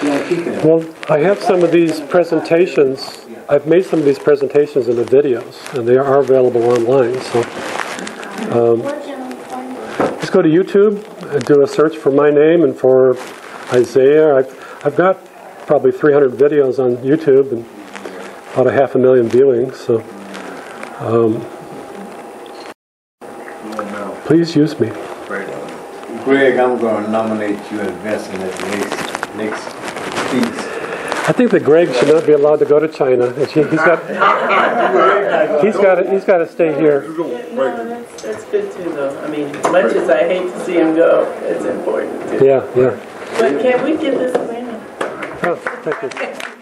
You don't keep it. Well, I have some of these presentations. I've made some of these presentations into videos, and they are available online. So just go to YouTube and do a search for my name and for Isaiah. I've got probably 300 videos on YouTube and about 500,000 viewings. So please use me. Greg, I'm going to nominate you as best in that next piece. I think that Greg should not be allowed to go to China. He's got to stay here. No, that's good too, though. I mean, as much as I hate to see him go, it's important too. Yeah. But can we give this away now? Oh, thank you.